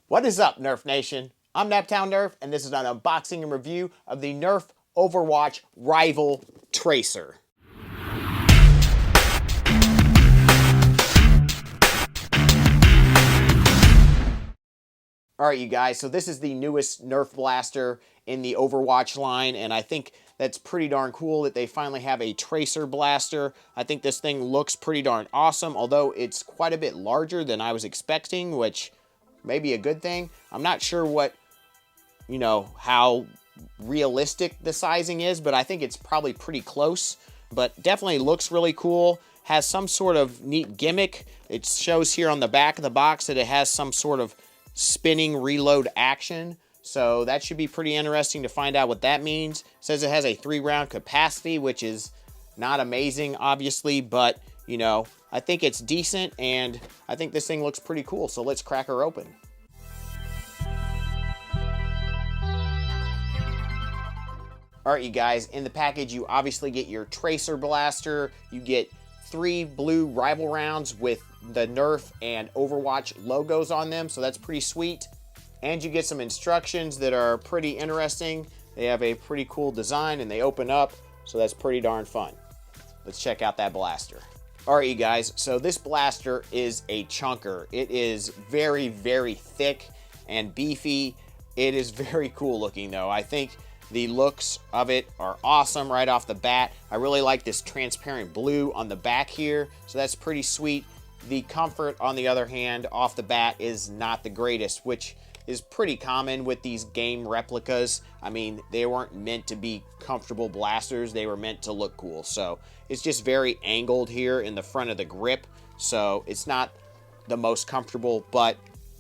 What is up, Nerf Nation? I'm Naptown Nerf, and this is an unboxing and review of the Nerf Overwatch Rival Tracer. Alright, you guys, so this is the newest Nerf blaster in the Overwatch line, and I think that's pretty darn cool that they finally have a Tracer blaster. I think this thing looks pretty darn awesome, although it's quite a bit larger than I was expecting, which may be a good thing. I'm not sure what, how realistic the sizing is, but I think it's probably pretty close. But definitely looks really cool. Has some sort of neat gimmick. It shows here on the back of the box that it has some sort of spinning reload action, so that should be pretty interesting to find out what that means. It says it has a 3-round capacity, which is not amazing, obviously, but I think it's decent, and I think this thing looks pretty cool, so let's crack her open. Alright, you guys, in the package you obviously get your Tracer blaster, you get 3 blue rival rounds with the Nerf and Overwatch logos on them, so that's pretty sweet. And you get some instructions that are pretty interesting. They have a pretty cool design and they open up, so that's pretty darn fun. Let's check out that blaster. Alright, you guys, so this blaster is a chunker. It is very, very thick and beefy. It is very cool looking though. I think the looks of it are awesome right off the bat. I really like this transparent blue on the back here, so that's pretty sweet. The comfort, on the other hand, off the bat is not the greatest, which is pretty common with these game replicas. I mean, they weren't meant to be comfortable blasters, they were meant to look cool. So it's just very angled here in the front of the grip, so it's not the most comfortable, but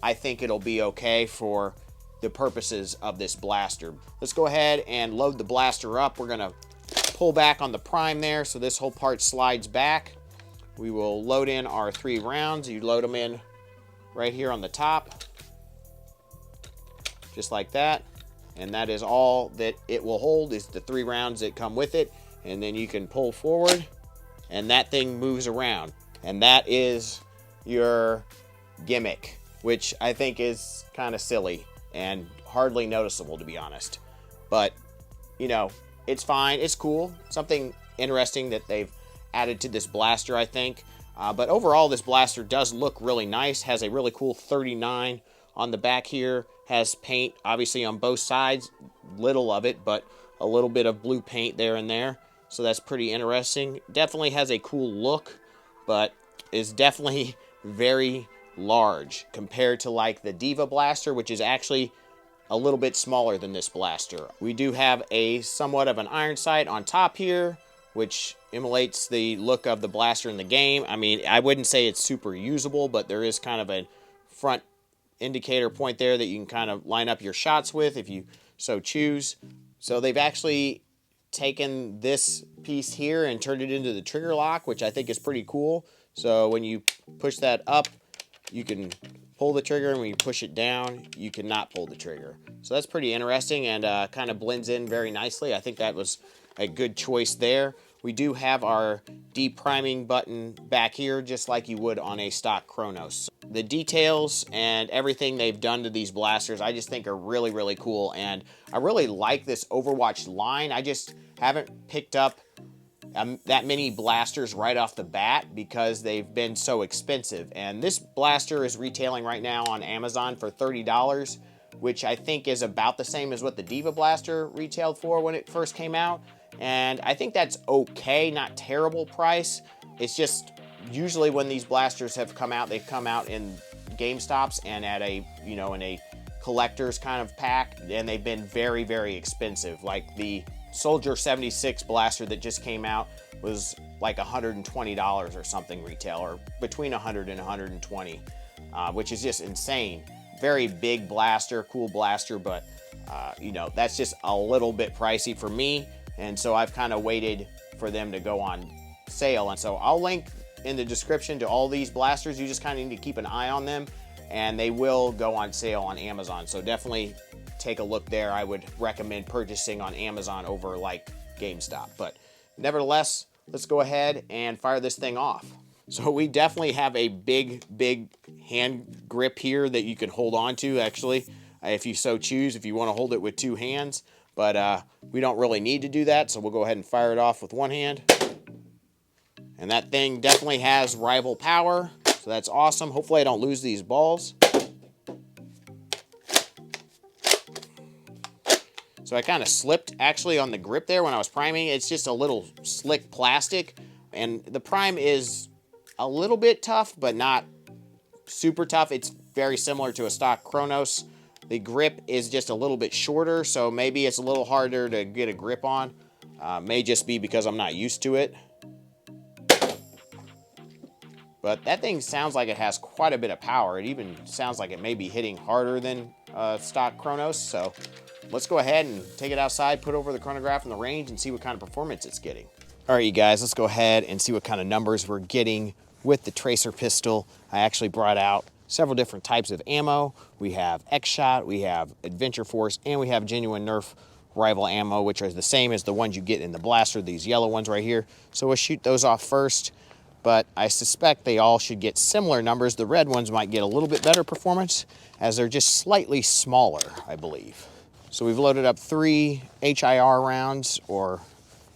I think it'll be okay for the purposes of this blaster. Let's go ahead and load the blaster up. We're gonna pull back on the prime there, so this whole part slides back. We will load in our 3 rounds. You load them in right here on the top, just like that. And that is all that it will hold, is the 3 rounds that come with it. And then you can pull forward and that thing moves around. And that is your gimmick, which I think is kind of silly and hardly noticeable, to be honest. But, it's fine. It's cool. Something interesting that they've added to this blaster, I think. But overall, this blaster does look really nice. Has a really cool 39 on the back here. Has paint, obviously, on both sides. Little of it, but a little bit of blue paint there and there. So that's pretty interesting. Definitely has a cool look, but is definitely very large compared to like the Diva blaster, which is actually a little bit smaller than this blaster. We do have a somewhat of an iron sight on top here, which emulates the look of the blaster in the game. I mean, I wouldn't say it's super usable, but there is kind of a front indicator point there that you can kind of line up your shots with if you so choose. So they've actually taken this piece here and turned it into the trigger lock, which I think is pretty cool. So when you push that up, you can pull the trigger, and when you push it down, you cannot pull the trigger. So that's pretty interesting and kind of blends in very nicely. I think that was a good choice there. We do have our depriming button back here, just like you would on a stock Chronos. The details and everything they've done to these blasters, I just think are really, really cool. And I really like this Overwatch line. I just haven't picked up that many blasters right off the bat because they've been so expensive. And this blaster is retailing right now on Amazon for $30, which I think is about the same as what the Diva blaster retailed for when it first came out. And I think that's okay, not terrible price. It's just usually when these blasters have come out, they've come out in GameStops and at a, in a collector's kind of pack, and they've been very, very expensive. Like the Soldier 76 blaster that just came out was like $120 or something retail, or between $100 and $120, which is just insane. Very big blaster, cool blaster, but that's just a little bit pricey for me. And so I've kind of waited for them to go on sale. And so I'll link in the description to all these blasters. You just kind of need to keep an eye on them, and they will go on sale on Amazon. So definitely take a look there. I would recommend purchasing on Amazon over like GameStop. But nevertheless, let's go ahead and fire this thing off. So we definitely have a big hand grip here that you can hold on to, actually, if you so choose, if you want to hold it with two hands. But we don't really need to do that, so we'll go ahead and fire it off with one hand. And that thing definitely has rival power, so that's awesome. Hopefully I don't lose these balls. So I kind of slipped actually on the grip there when I was priming. It's just a little slick plastic, and the prime is a little bit tough, but not super tough. It's very similar to a stock Chronos. The grip is just a little bit shorter, so maybe it's a little harder to get a grip on. May just be because I'm not used to it. But that thing sounds like it has quite a bit of power. It even sounds like it may be hitting harder than stock Chronos. So let's go ahead and take it outside, put over the chronograph in the range, and see what kind of performance it's getting. All right, you guys, let's go ahead and see what kind of numbers we're getting with the tracer pistol. I actually brought out several different types of ammo. We have X-Shot, we have Adventure Force, and we have genuine Nerf rival ammo, which are the same as the ones you get in the blaster, these yellow ones right here. So we'll shoot those off first, but I suspect they all should get similar numbers. The red ones might get a little bit better performance as they're just slightly smaller, I believe. So we've loaded up 3 HIR rounds, or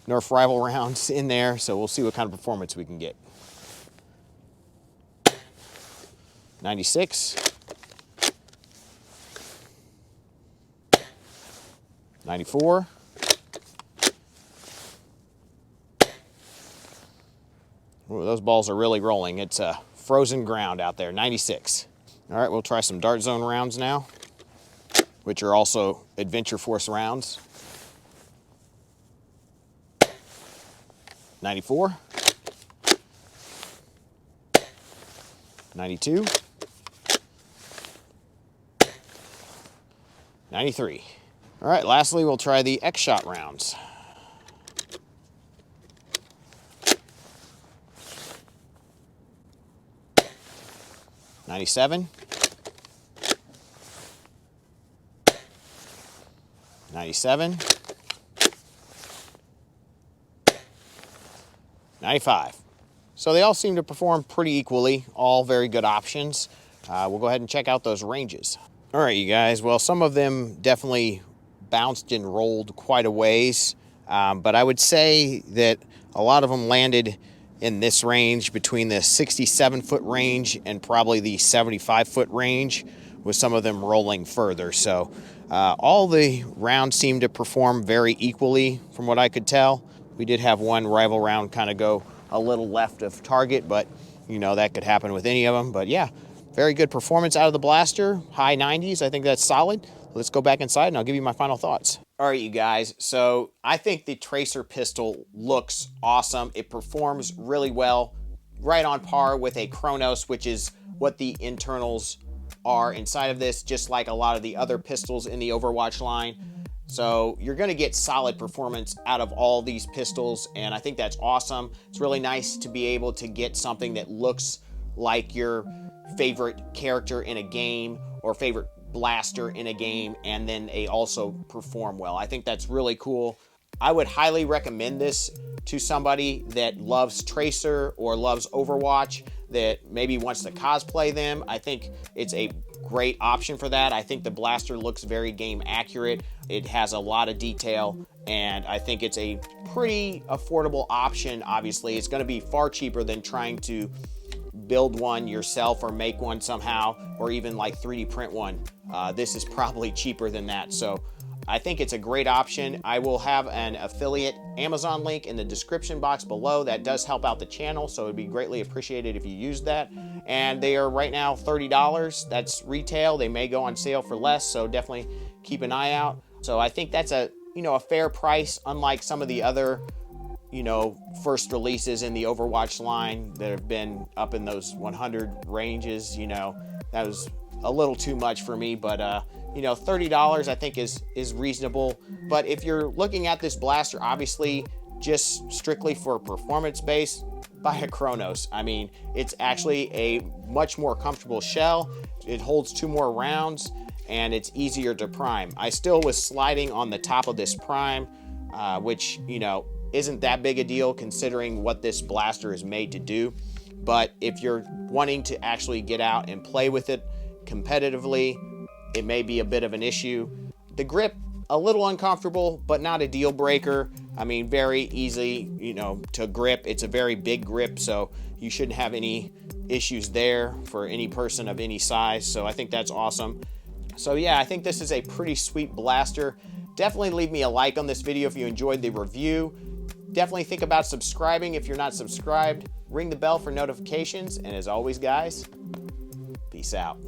Nerf rival rounds, in there, so we'll see what kind of performance we can get. 96. 94. Ooh, those balls are really rolling. It's frozen ground out there. 96. All right, we'll try some Dart Zone rounds now, which are also Adventure Force rounds. 94. 92. 93. All right, lastly, we'll try the X-Shot rounds. 97. 97. 95. So they all seem to perform pretty equally, all very good options. We'll go ahead and check out those ranges. All right, you guys, well, some of them definitely bounced and rolled quite a ways, but I would say that a lot of them landed in this range between the 67-foot range and probably the 75-foot range, with some of them rolling further. So all the rounds seem to perform very equally from what I could tell. We did have one rival round kind of go a little left of target, but you know, that could happen with any of them. But yeah, very good performance out of the blaster, high 90s. I think that's solid. Let's go back inside and I'll give you my final thoughts. All right, you guys, so I think the Tracer pistol looks awesome. It performs really well, right on par with a Chronos, which is what the internals are inside of this, just like a lot of the other pistols in the Overwatch line. So you're going to get solid performance out of all these pistols, and I think that's awesome. It's really nice to be able to get something that looks like your favorite character in a game or favorite blaster in a game, and then they also perform well. I think that's really cool. I would highly recommend this to somebody that loves Tracer or loves Overwatch, that maybe wants to cosplay them. I think it's a great option for that. I think the blaster looks very game accurate. It has a lot of detail, and I think it's a pretty affordable option. Obviously, it's going to be far cheaper than trying to build one yourself or make one somehow, or even like 3D print one. This is probably cheaper than that. So I think it's a great option. I will have an affiliate Amazon link in the description box below. That does help out the channel, so it'd be greatly appreciated if you use that. And they are right now $30. That's retail. They may go on sale for less, so definitely keep an eye out. So I think that's a fair price, unlike some of the other first releases in the Overwatch line that have been up in those 100 ranges. That was a little too much for me, but $30 I think is reasonable. But if you're looking at this blaster, obviously just strictly for performance base, buy a Chronos. I mean, it's actually a much more comfortable shell. It holds 2 more rounds, and it's easier to prime. I still was sliding on the top of this prime, which isn't that big a deal considering what this blaster is made to do. but if you're wanting to actually get out and play with it competitively, it may be a bit of an issue. The grip, a little uncomfortable, but not a deal breaker. I mean, very easy, to grip. It's a very big grip, so you shouldn't have any issues there for any person of any size. So I think that's awesome. So yeah, I think this is a pretty sweet blaster. Definitely leave me a like on this video if you enjoyed the review. Definitely think about subscribing if you're not subscribed. Ring the bell for notifications. And as always, guys, peace out.